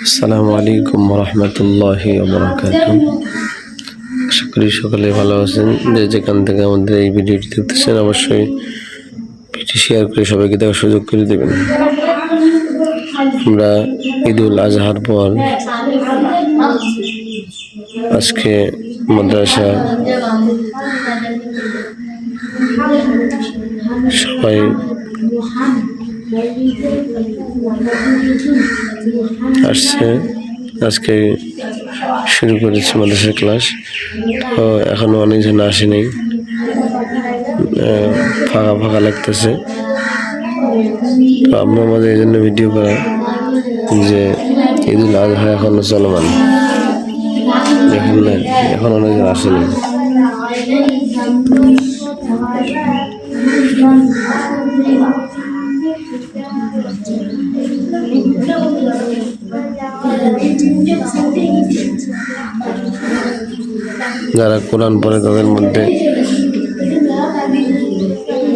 আসসালামু আলাইকুম রহমতুল্লাহি ওয়া বারাকাতুহু। আশা করি সকলে ভালো আছেন। যেখান থেকে আমাদের এই ভিডিওটি দেখতেছেন অবশ্যই ভিডিও শেয়ার করে সবাইকে দেখার সুযোগ করে দেবেন। আমরা ঈদুল আজহার পর আজকে মাদ্রাসা সবাই আসছে। আজকে শুরু করেছি মাদ্রাসার ক্লাস, তো এখনো অনেকজন আসেনি, ফাঁকা ফাঁকা লাগতেছে। তো আমরা আমাদের এই জন্য ভিডিও করা যে ঈদুল আজহা এখনো চলমান, দেখেন না এখন অনেকজন আসেনি। যারা কোরআন পড়ে তাদের মধ্যে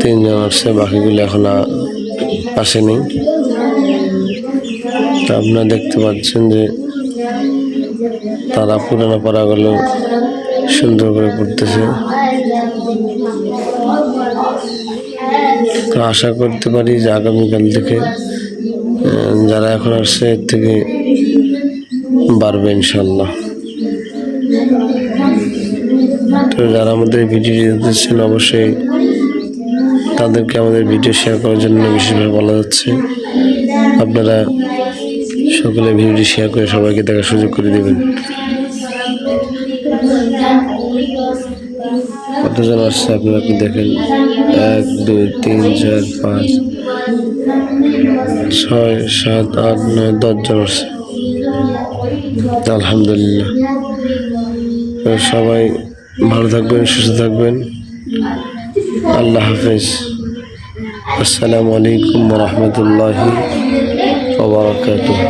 3 জন আসছে, বাকিগুলো এখন আসেনি। আপনারা দেখতে পাচ্ছেন যে তারা পুরানো পড়াগুলো সুন্দর করে পড়তেছে। তো আশা করতে পারি যে আগামীকাল থেকে যারা এখন আসছে এর থেকে বাড়বে ইনশাল্লাহ। তো যারা আমাদের ভিডিও দেখতেছেন অবশ্যই তাদেরকে আমাদের ভিডিও শেয়ার করার জন্য বিশেষভাবে বলা যাচ্ছে। আপনারা সকলে ভিডিও শেয়ার করে সবাইকে দেখার সুযোগ করে দেবেন। কতজন আসছে আপনারা কি দেখেন, 1 2 3 4 5 6 7 8 9 10 জন আসছে, আলহামদুলিল্লাহ। সবাই ভালো থাকবেন, সুস্থ থাকবেন। আল্লাহ হাফেজ। আসসালামু আলাইকুম ওয়া রাহমাতুল্লাহি ওয়া বারাকাতুহু।